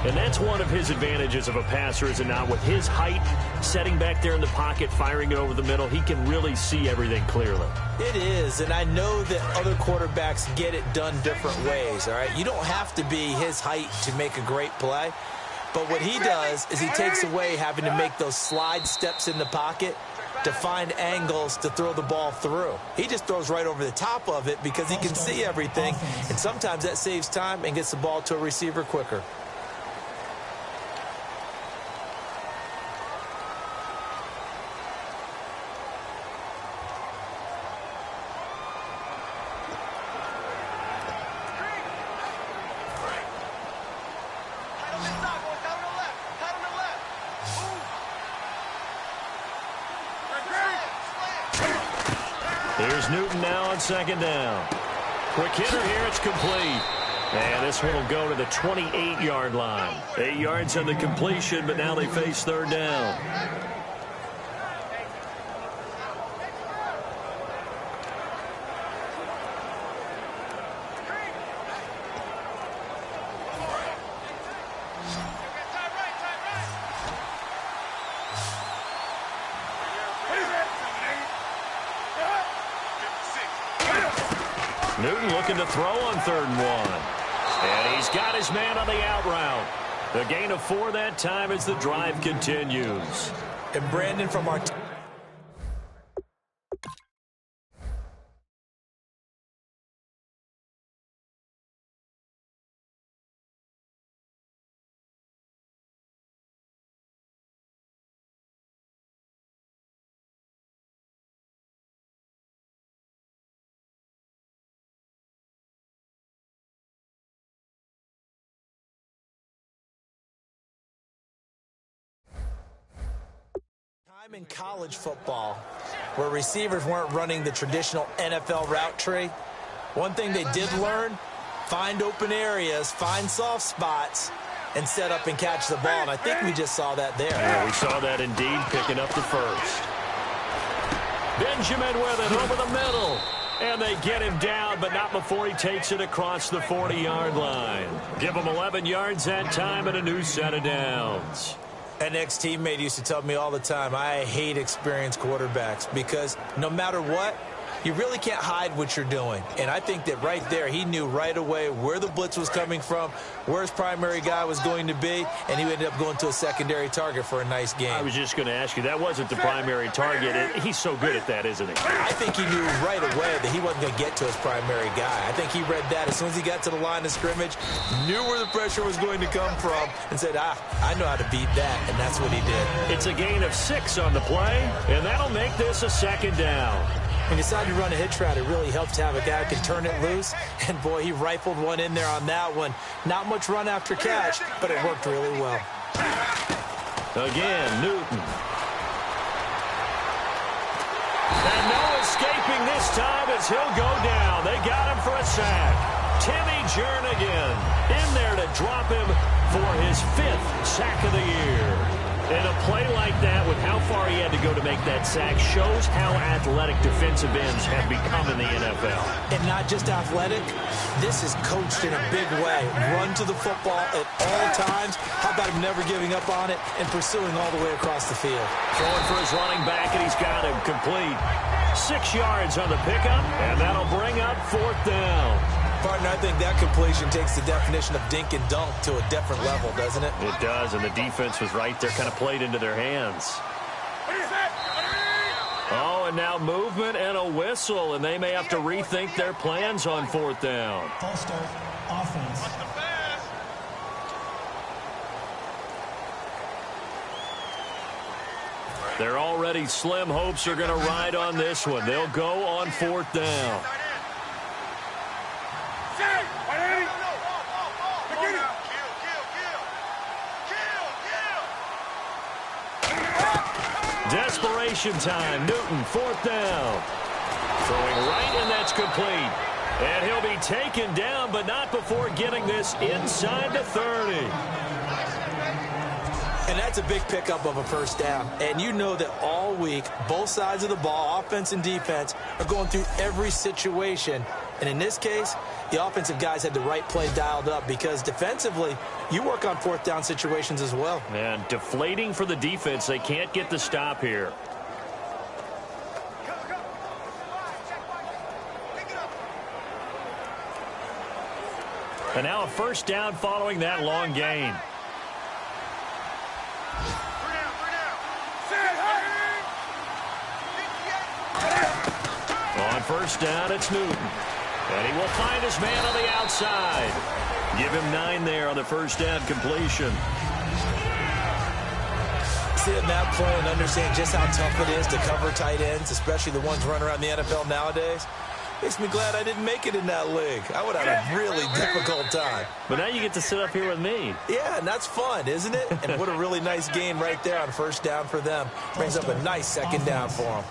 And that's one of his advantages of a passer, is it not? With his height, setting back there in the pocket, firing it over the middle, he can really see everything clearly. It is, and I know that other quarterbacks get it done different ways, all right? You don't have to be his height to make a great play. But what he does is he takes away having to make those slide steps in the pocket to find angles to throw the ball through. He just throws right over the top of it because he can see everything, and sometimes that saves time and gets the ball to a receiver quicker. Here's Newton now on 2nd down. Quick hitter here. It's complete. And this one will go to the 28-yard line. 8 yards on the completion, but now they face third down. Newton looking to throw on 3rd and 1. And he's got his man on the out route. The gain of 4 that time as the drive continues. And Brandon, from our time in college football where receivers weren't running the traditional NFL route tree, one thing they did learn, find open areas, find soft spots, and set up and catch the ball. And I think we just saw that there. Yeah, we saw that indeed, picking up the first. Benjamin with it over the middle. And they get him down, but not before he takes it across the 40-yard line. Give him 11 yards that time and a new set of downs. An ex-teammate used to tell me all the time, I hate experienced quarterbacks because no matter what, you really can't hide what you're doing. And I think that right there, he knew right away where the blitz was coming from, where his primary guy was going to be, and he ended up going to a secondary target for a nice game. I was just going to ask you, that wasn't the primary target. He's so good at that, isn't he? I think he knew right away that he wasn't going to get to his primary guy. I think he read that as soon as he got to the line of scrimmage, knew where the pressure was going to come from, and said, I know how to beat that, and that's what he did. It's a gain of 6 on the play, and that'll make this a 2nd down. When you decide to run a hitch route, it really helps to have a guy who can turn it loose. And, boy, he rifled one in there on that one. Not much run after catch, but it worked really well. Again, Newton. And no escaping this time as he'll go down. They got him for a sack. Timmy Jernigan in there to drop him for his 5th sack of the year. And a play like that, with how far he had to go to make that sack, shows how athletic defensive ends have become in the NFL. And not just athletic, this is coached in a big way. Run to the football at all times. How about him never giving up on it and pursuing all the way across the field? Throwing for his running back, and he's got him complete. 6 yards on the pickup, and that'll bring up 4th down. Partner, I think that completion takes the definition of dink and dunk to a different level, doesn't it? It does, and the defense was right there, kind of played into their hands. Oh, and now movement and a whistle, and they may have to rethink their plans on 4th down. False start, offense. They're already slim hopes are going to ride on this one. They'll go on 4th down. Desperation time. Newton, 4th down. Throwing right, and that's complete. And he'll be taken down, but not before getting this inside the 30. And that's a big pickup of a 1st down. And you know that all week, both sides of the ball, offense and defense, are going through every situation. And in this case, the offensive guys had the right play dialed up because defensively, you work on 4th down situations as well. And deflating for the defense. They can't get the stop here. And now a 1st down following that long gain. On 1st down, it's Newton. And he will find his man on the outside. Give him 9 there on the 1st down completion. See it that play and understand just how tough it is to cover tight ends, especially the ones running around the NFL nowadays. Makes me glad I didn't make it in that league. I would have a really difficult time. But now you get to sit up here with me. Yeah, and that's fun, isn't it? And what a really nice gain right there on 1st down for them. Brings up a nice 2nd down for them.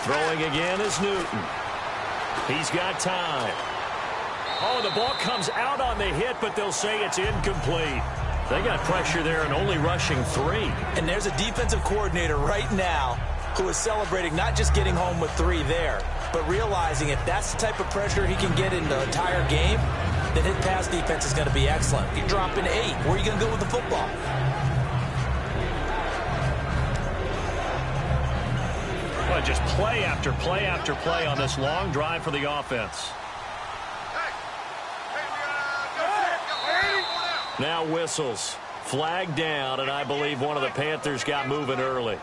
Throwing again is Newton. He's got time. Oh, the ball comes out on the hit, but they'll say it's incomplete. They got pressure there and only rushing 3. And there's a defensive coordinator right now who is celebrating not just getting home with 3 there, but realizing if that's the type of pressure he can get in the entire game, then his pass defense is going to be excellent. You're dropping 8. Where are you going to go with the football? Well, just play after play after play on this long drive for the offense. Now whistles. Flag down, and I believe one of the Panthers got moving early.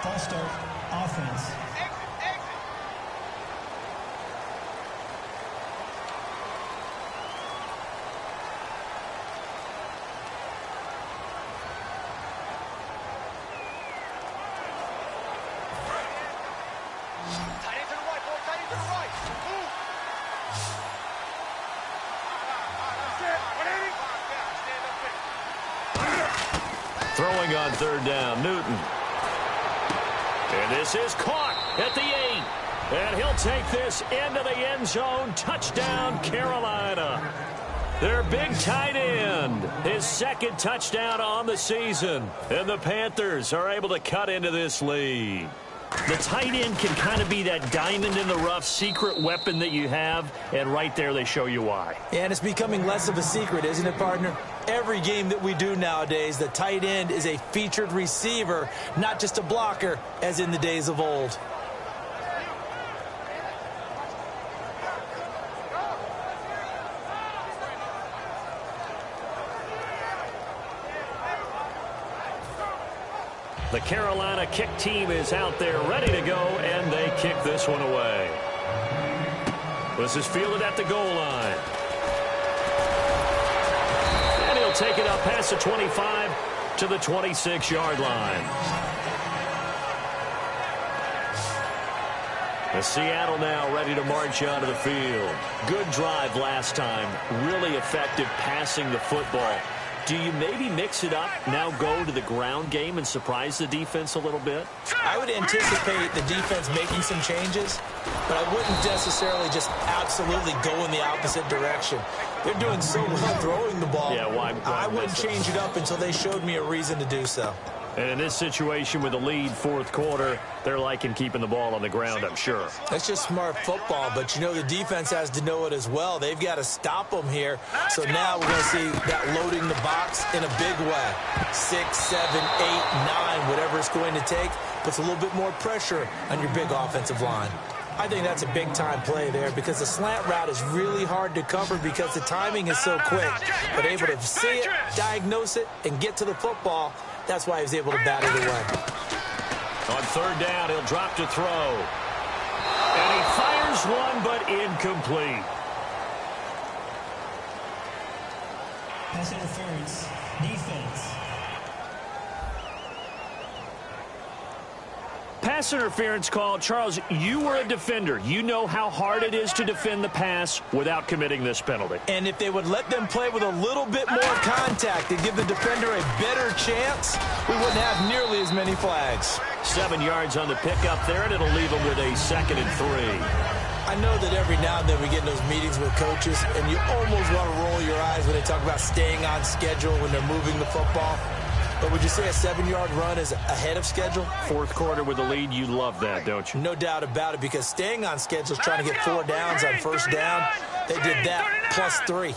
False start, offense. Throwing on 3rd down, Newton. And this is caught at the 8. And he'll take this into the end zone. Touchdown, Carolina. Their big tight end. His 2nd touchdown on the season. And the Panthers are able to cut into this lead. The tight end can kind of be that diamond in the rough secret weapon that you have, and right there they show you why. And it's becoming less of a secret, isn't it, partner? Every game that we do nowadays, the tight end is a featured receiver, not just a blocker, as in the days of old. The Carolina kick team is out there ready to go, and they kick this one away. This is fielded at the goal line. And he'll take it up past the 25 to the 26-yard line. The Seattle now ready to march onto the field. Good drive last time. Really effective passing the football. Do you maybe mix it up, now go to the ground game and surprise the defense a little bit? I would anticipate the defense making some changes, but I wouldn't necessarily just absolutely go in the opposite direction. They're doing so well throwing the ball. Yeah, why I wouldn't change it up until they showed me a reason to do so. And in this situation with the lead 4th quarter, they're liking keeping the ball on the ground, I'm sure. That's just smart football, but you know the defense has to know it as well. They've got to stop them here. So now we're going to see that loading the box in a big way. 6, 7, 8, 9, whatever it's going to take, puts a little bit more pressure on your big offensive line. I think that's a big-time play there because the slant route is really hard to cover because the timing is so quick. But able to see it, diagnose it, and get to the football, that's why he was able to bat it away. On 3rd down, he'll drop to throw. And he fires one, but incomplete. Pass interference, defense. Pass interference call. Charles, you were a defender. You know how hard it is to defend the pass without committing this penalty. And if they would let them play with a little bit more contact and give the defender a better chance, we wouldn't have nearly as many flags. 7 yards on the pickup there, and it'll leave them with a 2nd and 3. I know that every now and then we get in those meetings with coaches, and you almost want to roll your eyes when they talk about staying on schedule when they're moving the football. But would you say a 7-yard run is ahead of schedule? 4th quarter with the lead, you love that, don't you? No doubt about it, because staying on schedule is trying to get 4 downs on 1st down. They did that plus 3.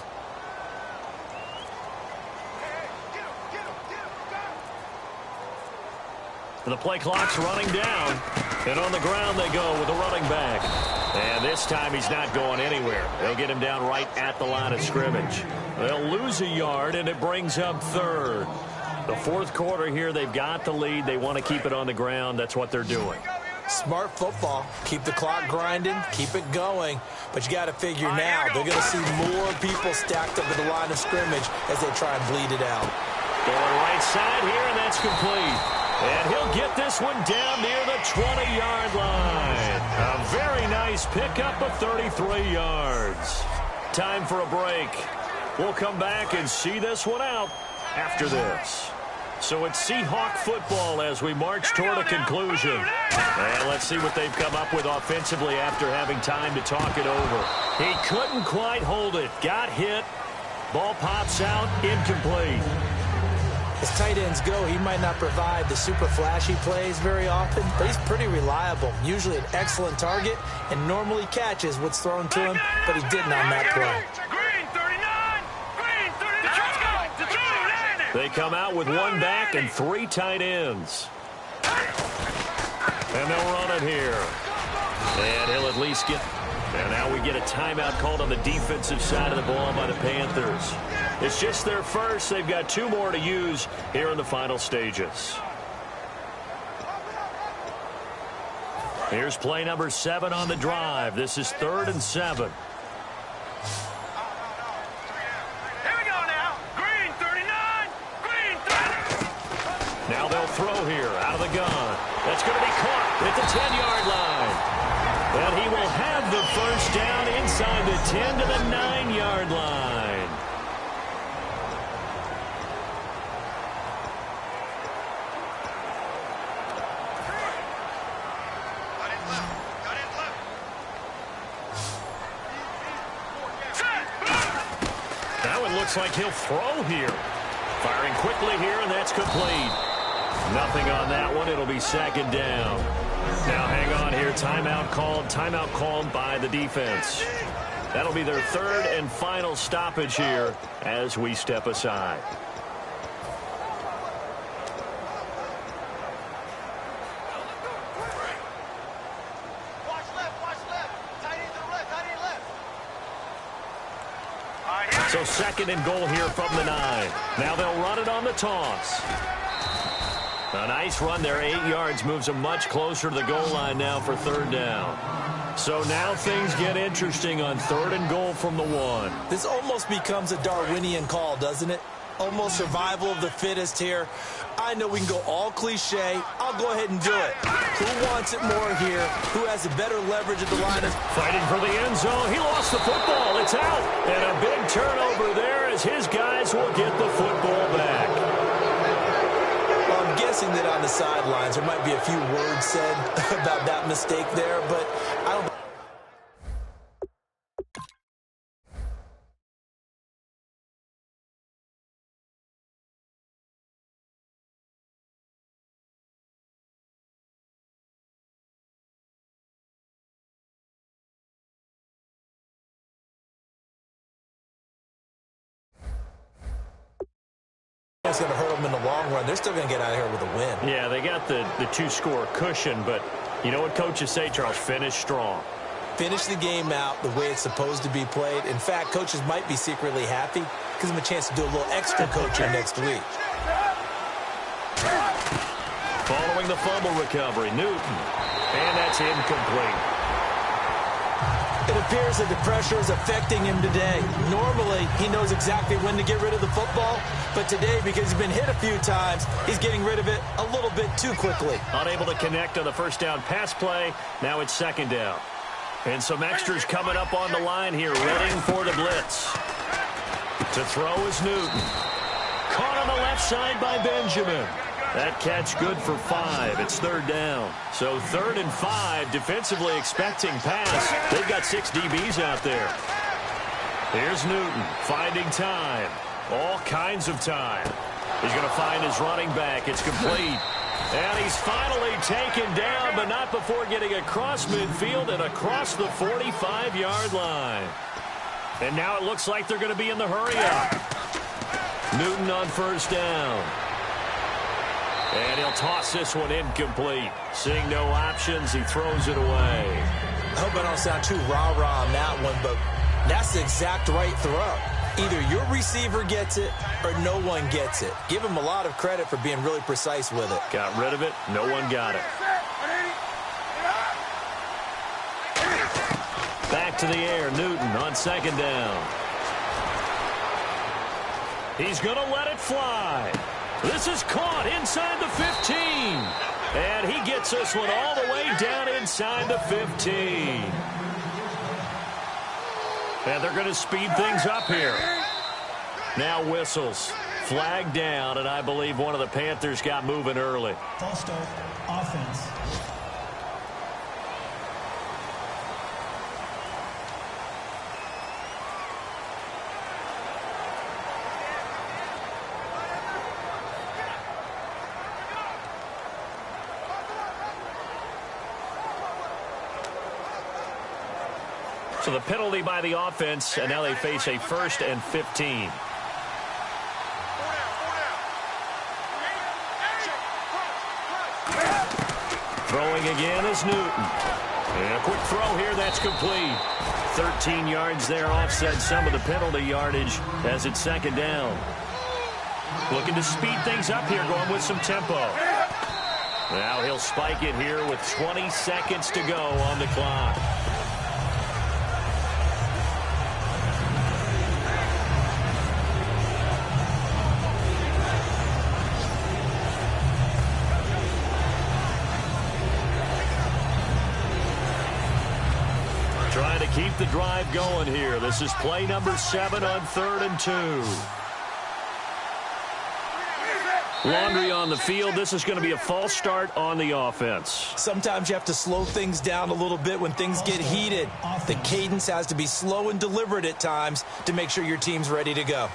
The play clock's running down, and on the ground they go with the running back. And this time he's not going anywhere. They'll get him down right at the line of scrimmage. They'll lose a yard, and it brings up 3rd. The 4th quarter here, they've got the lead. They want to keep it on the ground. That's what they're doing. Smart football. Keep the clock grinding. Keep it going. But you got to figure now, they're going to see more people stacked up at the line of scrimmage as they try and bleed it out. Going right side here, and that's complete. And he'll get this one down near the 20-yard line. A very nice pickup of 33 yards. Time for a break. We'll come back and see this one out after this. So it's Seahawk football as we march toward a conclusion. And let's see what they've come up with offensively after having time to talk it over. He couldn't quite hold it. Got hit. Ball pops out. Incomplete. As tight ends go, he might not provide the super flashy plays very often, but he's pretty reliable. Usually an excellent target and normally catches what's thrown to him, but he didn't on that play. Green 39. Green 39. They come out with one back and 3 tight ends. And they'll run it here. And he'll at least get... And now we get a timeout called on the defensive side of the ball by the Panthers. It's just their first. They've got 2 more to use here in the final stages. Here's play number 7 on the drive. This is 3rd and 7. Here we go now. Green 39. Green 30. Now they'll throw here out of the gun. That's going to be caught at the 10-yard line. And he will have the first down inside the 10 to the 9-yard line. Now it looks like he'll throw here. Firing quickly here, and that's complete. Nothing on that one. It'll be 2nd down. Now hang on here. Timeout called by the defense. That'll be their 3rd and final stoppage here as we step aside. Watch left. Tight end to the left. All right, So 2nd and goal here from the 9. Now they'll run it on the toss. A nice run there, 8 yards, moves them much closer to the goal line now for 3rd down. So now things get interesting on 3rd and goal from the 1. This almost becomes a Darwinian call, doesn't it? Almost survival of the fittest here. I know we can go all cliche. I'll go ahead and do it. Who wants it more here? Who has the better leverage at the line? Fighting for the end zone. He lost the football. It's out. And a big turnover there as his guys will get the football back. I'm guessing that on the sidelines there might be a few words said about that mistake there, but I don't... It's going to hurt them in the long run. They're still going to get out of here with a win. Yeah, they got the 2-score cushion, but you know what coaches say, Charles? Finish strong. Finish the game out the way it's supposed to be played. In fact, coaches might be secretly happy. Gives them a chance to do a little extra coaching next week. Following the fumble recovery, Newton. And that's incomplete. It appears that the pressure is affecting him today. Normally, he knows exactly when to get rid of the football, but today, because he's been hit a few times, he's getting rid of it a little bit too quickly. Unable to connect on the first down pass play. Now it's 2nd down. And some extras coming up on the line here, readying for the blitz. To throw is Newton. Caught on the left side by Benjamin. That catch good for 5. It's 3rd down. So 3rd and 5, defensively expecting pass. They've got 6 DBs out there. Here's Newton finding time. All kinds of time. He's going to find his running back. It's complete. And he's finally taken down, but not before getting across midfield and across the 45-yard line. And now it looks like they're going to be in the hurry-up. Newton on 1st down. And he'll toss this one incomplete. Seeing no options, he throws it away. I hope I don't sound too rah-rah on that one, but that's the exact right throw. Either your receiver gets it or no one gets it. Give him a lot of credit for being really precise with it. Got rid of it. No one got it. Back to the air. Newton on 2nd down. He's going to let it fly. This is caught inside the 15. And he gets this one all the way down inside the 15. And they're going to speed things up here. Now whistles. flag down, and I believe one of the Panthers got moving early. False start, offense. So the penalty by the offense, and now they face a 1st and 15. Throwing again is Newton. And a quick throw here, that's complete. 13 yards there, offset some of the penalty yardage as it's 2nd down. Looking to speed things up here, going with some tempo. Now he'll spike it here with 20 seconds to go on the clock. Trying to keep the drive going here. This is play number 7 on 3rd and 2. Laundry on the field. This is going to be a false start on the offense. Sometimes you have to slow things down a little bit when things get heated. The cadence has to be slow and deliberate at times to make sure your team's ready to go.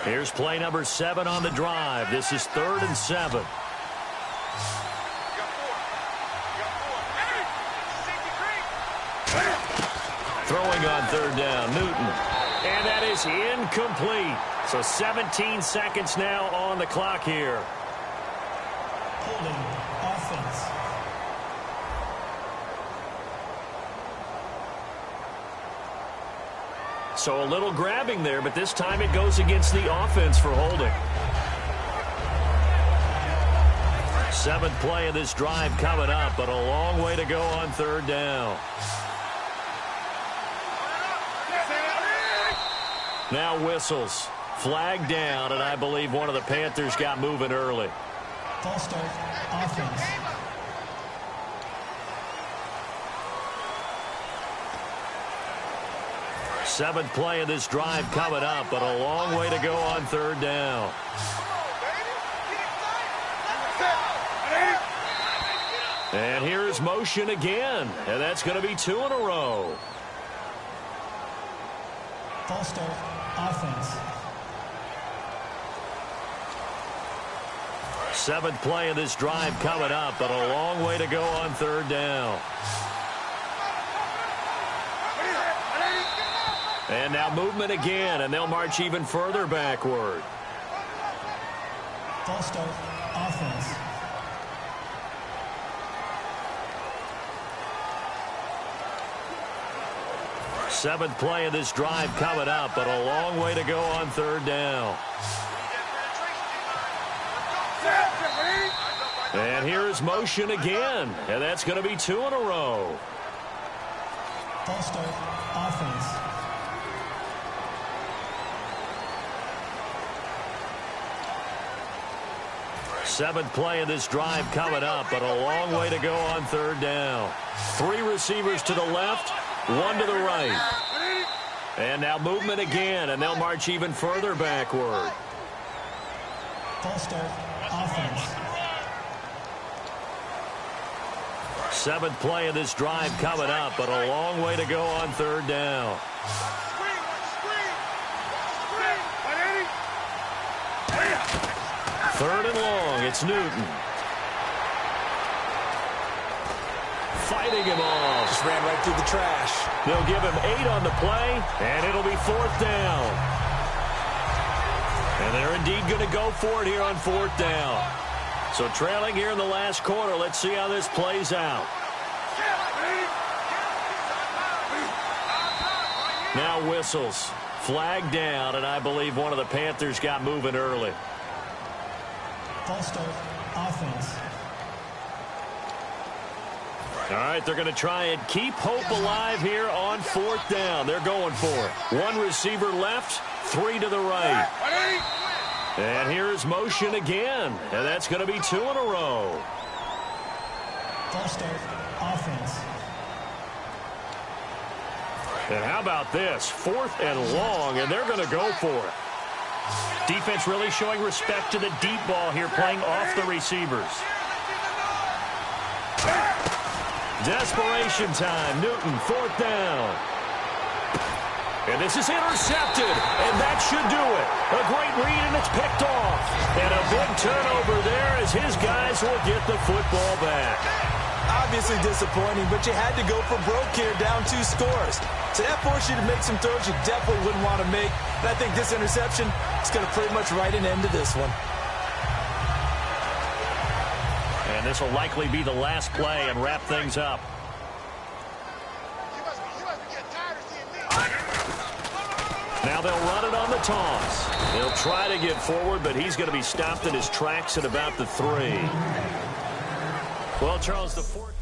Here's play number 7 on the drive. This is 3rd and 7. Throwing on 3rd down, Newton. And that is incomplete. So 17 seconds now on the clock here. Holding, offense. So a little grabbing there, but this time it goes against the offense for holding. 7th play of this drive coming up, but a long way to go on 3rd down. Now whistles. Flag down, and I believe one of the Panthers got moving early. False start, offense. Seventh play of this drive coming up, but a long way to go on 3rd down. And here's motion again, and that's going to be 2 in a row. False start, offense. 7th play of this drive coming up, but a long way to go on 3rd down. And now movement again, and they'll march even further backward. False start, offense. Seventh play of this drive coming up, but a long way to go on 3rd down. And here's motion again, and that's going to be 2 in a row. False start, offense. Seventh play of this drive coming up, but a long way to go on 3rd down. 3 receivers to the left, 1 to the right. And now movement again, and they'll march even further backward. False start, offense. 7th play of this drive coming up, but a long way to go on 3rd down. Third and long, it's Newton. Fighting him off. Just ran right through the trash. They'll give him 8 on the play, and it'll be 4th down. And they're indeed going to go for it here on 4th down. So trailing here in the last quarter, let's see how this plays out. Now whistles. Flag down, and I believe one of the Panthers got moving early. False start, offense. All right, they're going to try and keep hope alive here on 4th down. They're going for it. 1 receiver left, 3 to the right. And here's motion again. And that's going to be 2 in a row. False start. Offense. And how about this? 4th and long, and they're going to go for it. Defense really showing respect to the deep ball here, playing off the receivers. Desperation time. Newton, 4th down. And this is intercepted, and that should do it. A great read, and it's picked off. And a big turnover there as his guys will get the football back. Obviously disappointing, but you had to go for broke here, down 2 scores. So that forced you to make some throws you definitely wouldn't want to make. And I think this interception is going to pretty much write an end to this one. And this will likely be the last play and wrap things up. Now they'll run it on the toss. He'll try to get forward, but he's going to be stopped in his tracks at about the 3. Well, Charles, the 4th.